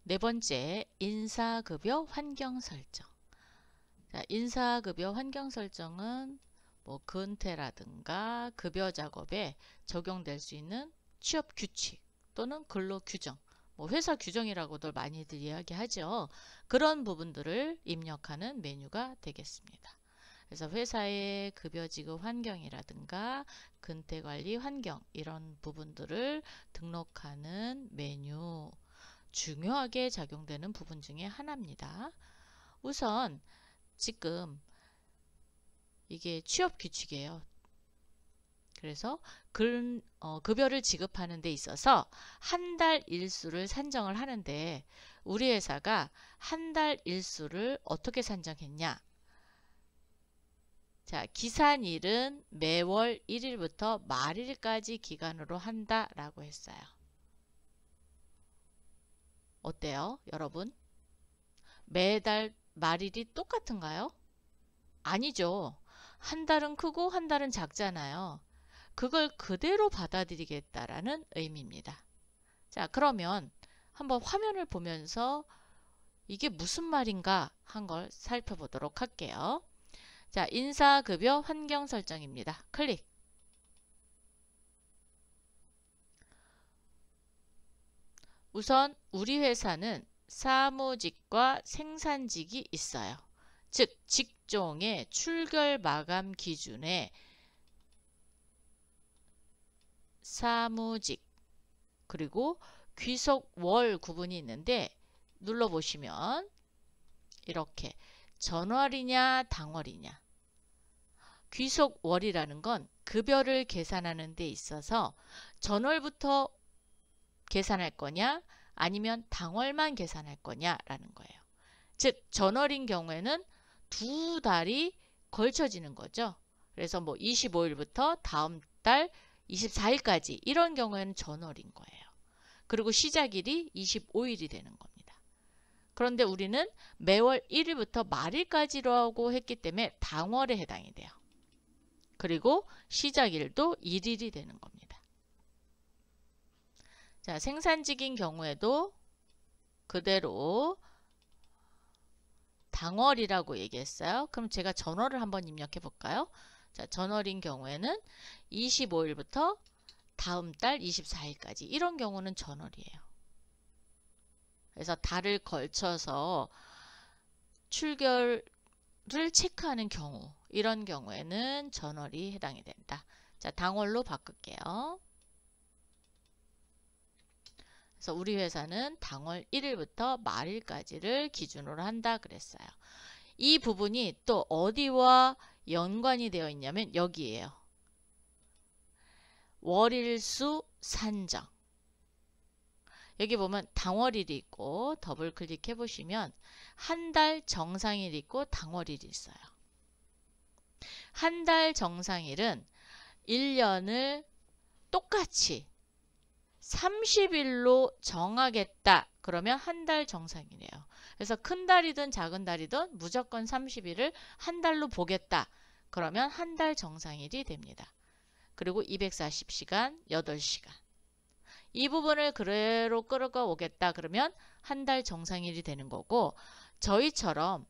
네 번째, 인사급여 환경 설정. 자, 인사급여 환경 설정은 뭐 근태라든가 급여 작업에 적용될 수 있는 취업 규칙 또는 근로 규정, 뭐 회사 규정이라고들 많이들 이야기하죠. 그런 부분들을 입력하는 메뉴가 되겠습니다. 그래서 회사의 급여 지급 환경이라든가 근태 관리 환경 이런 부분들을 등록하는 메뉴, 중요하게 작용되는 부분 중에 하나입니다. 우선 지금 이게 취업 규칙이에요. 그래서 급여를 지급하는 데 있어서 한 달 일수를 산정을 하는데 우리 회사가 한 달 일수를 어떻게 산정했냐? 자, 기산일은 매월 1일부터 말일까지 기간으로 한다라고 했어요. 어때요, 여러분? 매달 말일이 똑같은가요? 아니죠. 한 달은 크고 한 달은 작잖아요. 그걸 그대로 받아들이겠다라는 의미입니다. 자, 그러면 한번 화면을 보면서 이게 무슨 말인가 한 걸 살펴보도록 할게요. 자, 인사급여 환경 설정입니다. 클릭. 우선 우리 회사는 사무직과 생산직이 있어요. 즉, 직종의 출결 마감 기준에 사무직 그리고 귀속월 구분이 있는데 눌러보시면 이렇게 전월이냐 당월이냐. 귀속월이라는 건 급여를 계산하는 데 있어서 전월부터 계산할 거냐 아니면 당월만 계산할 거냐라는 거예요. 즉 전월인 경우에는 두 달이 걸쳐지는 거죠. 그래서 뭐 25일부터 다음 달 24일까지 이런 경우에는 전월인 거예요. 그리고 시작일이 25일이 되는 겁니다. 그런데 우리는 매월 1일부터 말일까지라고 했기 때문에 당월에 해당이 돼요. 그리고 시작일도 1일이 되는 겁니다. 자, 생산직인 경우에도 그대로 당월이라고 얘기했어요. 그럼 제가 전월을 한번 입력해 볼까요? 자, 전월인 경우에는 25일부터 다음 달 24일까지 이런 경우는 전월이에요. 그래서 달을 걸쳐서 출결을 체크하는 경우 이런 경우에는 전월이 해당이 된다. 자, 당월로 바꿀게요. 그래서 우리 회사는 당월 1일부터 말일까지를 기준으로 한다 그랬어요. 이 부분이 또 어디와 연관이 되어 있냐면 여기에요. 월일수 산정. 여기 보면 당월일이 있고 더블 클릭해 보시면 한 달 정상일이 있고 당월일이 있어요. 한 달 정상일은 1년을 똑같이 30일로 정하겠다. 그러면 한 달 정상이래요. 그래서 큰 달이든 작은 달이든 무조건 30일을 한 달로 보겠다. 그러면 한 달 정상일이 됩니다. 그리고 240시간, 8시간. 이 부분을 그대로 끌어가 오겠다. 그러면 한 달 정상일이 되는 거고 저희처럼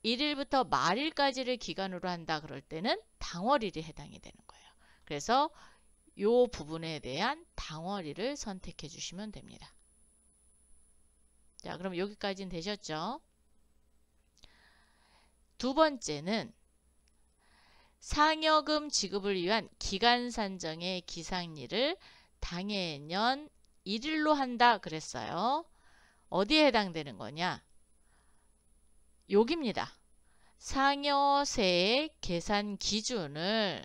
1일부터 말일까지를 기간으로 한다. 그럴 때는 당월일이 해당이 되는 거예요. 그래서 이 부분에 대한 당월일을 선택해 주시면 됩니다. 자, 그럼 여기까지는 되셨죠? 두 번째는 상여금 지급을 위한 기간 산정의 기상일을 당해년 1일로 한다 그랬어요. 어디에 해당되는 거냐? 여기입니다. 상여세의 계산 기준을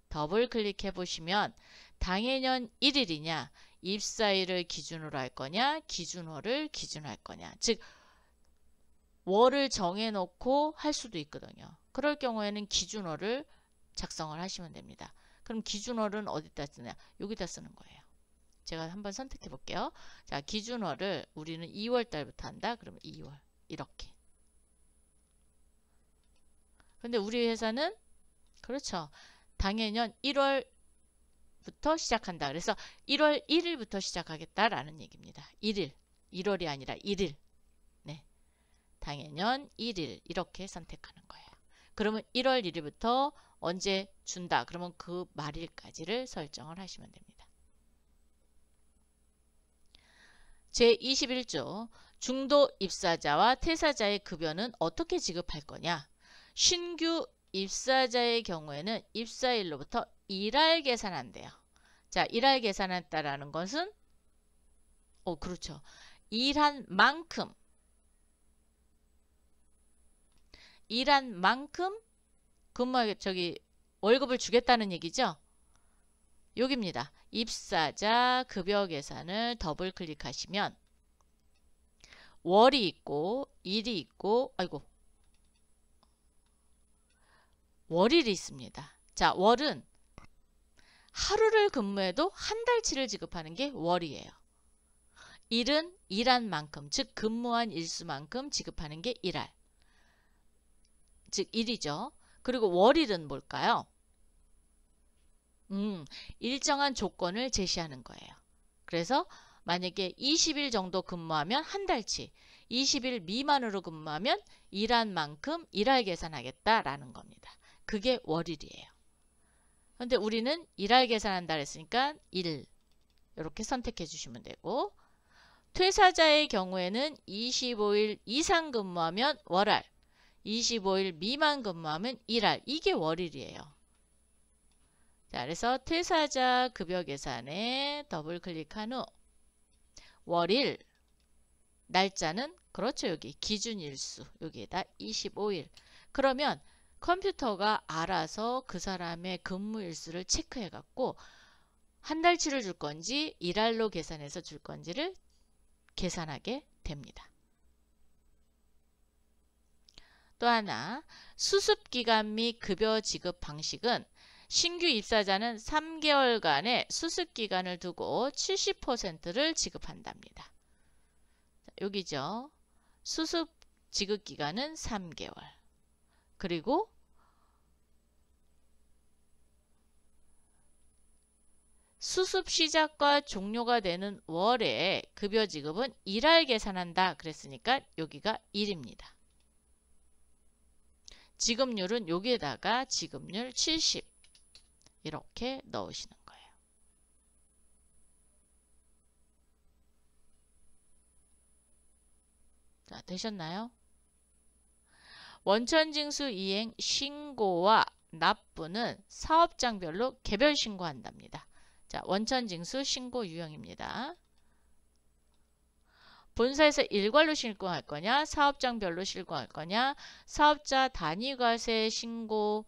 더블 클릭해 보시면 당해년 1일이냐 입사일을 기준으로 할 거냐 기준월을 기준으로 할 거냐. 즉 월을 정해놓고 할 수도 있거든요. 그럴 경우에는 기준월을 작성을 하시면 됩니다. 그럼 기준월은 어디다 쓰냐? 여기다 쓰는 거예요. 제가 한번 선택해 볼게요. 자, 기준월을 우리는 2월 달부터 한다. 그러면 2월 이렇게. 근데 우리 회사는 그렇죠. 당해년 1월부터 시작한다. 그래서 1월 1일부터 시작하겠다라는 얘기입니다. 1일. 1월이 아니라 1일. 네. 당해년 1일 이렇게 선택하는 거예요. 그러면 1월 1일부터 언제 준다. 그러면 그 말일까지를 설정을 하시면 됩니다. 제21조 중도 입사자와 퇴사자의 급여는 어떻게 지급할 거냐. 신규 입사자의 경우에는 입사일로부터 일할 계산한대요. 자, 일할 계산한다라는 것은 그렇죠. 일한 만큼 월급을 주겠다는 얘기죠. 여기입니다. 입사자 급여 계산을 더블 클릭하시면 월이 있고 일이 있고 월일이 있습니다. 자, 월은 하루를 근무해도 한 달치를 지급하는 게 월이에요. 일은 일한 만큼, 즉 근무한 일수만큼 지급하는 게 일할. 즉 일이죠. 그리고 월일은 뭘까요? 일정한 조건을 제시하는 거예요. 그래서 만약에 20일 정도 근무하면 한 달치, 20일 미만으로 근무하면 일한 만큼 일할 계산하겠다라는 겁니다. 그게 월일이에요. 근데 우리는 일할 계산한다 했으니까 일 이렇게 선택해 주시면 되고, 퇴사자의 경우에는 25일 이상 근무하면 월할, 25일 미만 근무하면 일할. 이게 월일이에요. 자, 그래서 퇴사자 급여 계산에 더블 클릭한 후 월일 날짜는 그렇죠. 여기 기준일수 여기에다 25일. 그러면 컴퓨터가 알아서 그 사람의 근무일수를 체크해 갖고 한 달치를 줄 건지 일할로 계산해서 줄 건지를 계산하게 됩니다. 또 하나, 수습기간 및 급여 지급 방식은 신규 입사자는 3개월간의 수습기간을 두고 70%를 지급한답니다. 여기죠. 수습 지급기간은 3개월. 그리고 수습 시작과 종료가 되는 월에 급여 지급은 일할 계산한다 그랬으니까 여기가 1입니다. 지급률은 여기에다가 지급률 70 이렇게 넣으시는 거예요. 자, 되셨나요? 원천징수 이행 신고와 납부는 사업장별로 개별 신고한답니다. 자, 원천징수 신고 유형입니다. 본사에서 일괄로 신고할 거냐, 사업장별로 신고할 거냐, 사업자 단위과세 신고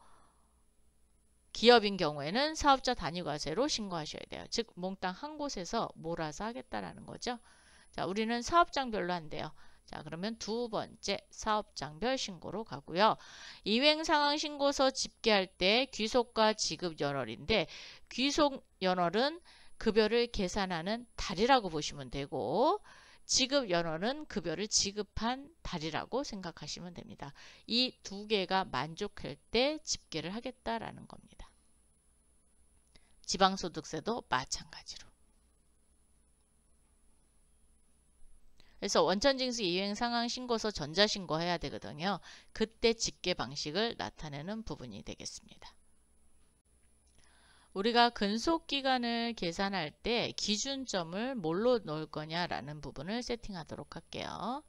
기업인 경우에는 사업자 단위과세로 신고하셔야 돼요. 즉 몽땅 한 곳에서 몰아서 하겠다라는 거죠. 자, 우리는 사업장별로 한대요. 자, 그러면 두 번째 사업장별 신고로 가고요. 이행상황 신고서 집계할 때 귀속과 지급 연월인데 귀속 연월은 급여를 계산하는 달이라고 보시면 되고 지급 연월은 급여를 지급한 달이라고 생각하시면 됩니다. 이 두 개가 만족할 때 집계를 하겠다라는 겁니다. 지방소득세도 마찬가지로. 그래서 원천징수 이행상황 신고서 전자신고 해야 되거든요. 그때 집계 방식을 나타내는 부분이 되겠습니다. 우리가 근속기간을 계산할 때 기준점을 뭘로 넣을 거냐라는 부분을 세팅하도록 할게요.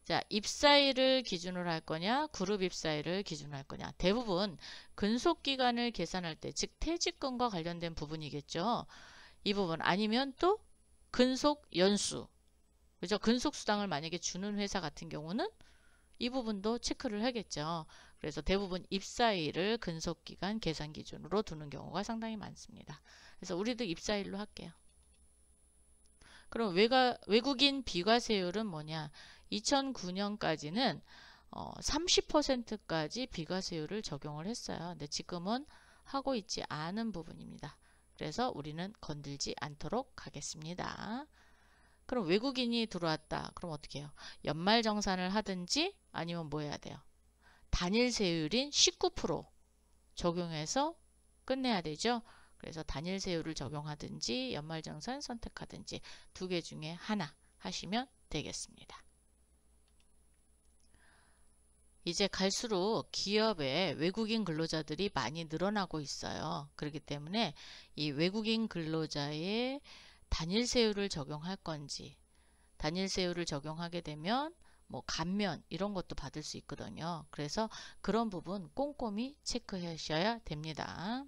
자, 입사일을 기준으로 할 거냐, 그룹 입사일을 기준으로 할 거냐. 대부분 근속기간을 계산할 때, 즉 퇴직금과 관련된 부분이겠죠. 이 부분 아니면 또 근속연수. 그죠? 근속수당을 만약에 주는 회사 같은 경우는 이 부분도 체크를 하겠죠. 그래서 대부분 입사일을 근속기간 계산 기준으로 두는 경우가 상당히 많습니다. 그래서 우리도 입사일로 할게요. 그럼 외국인 비과세율은 뭐냐? 2009년까지는 30%까지 비과세율을 적용을 했어요. 근데 지금은 하고 있지 않은 부분입니다. 그래서 우리는 건들지 않도록 하겠습니다. 그럼 외국인이 들어왔다. 그럼 어떻게 해요? 연말정산을 하든지 아니면 뭐 해야 돼요? 단일세율인 19% 적용해서 끝내야 되죠. 그래서 단일세율을 적용하든지 연말정산 선택하든지 두 개 중에 하나 하시면 되겠습니다. 이제 갈수록 기업에 외국인 근로자들이 많이 늘어나고 있어요. 그렇기 때문에 이 외국인 근로자의 단일세율을 적용할 건지, 단일세율을 적용하게 되면 뭐 감면 이런 것도 받을 수 있거든요. 그래서 그런 부분 꼼꼼히 체크하셔야 됩니다.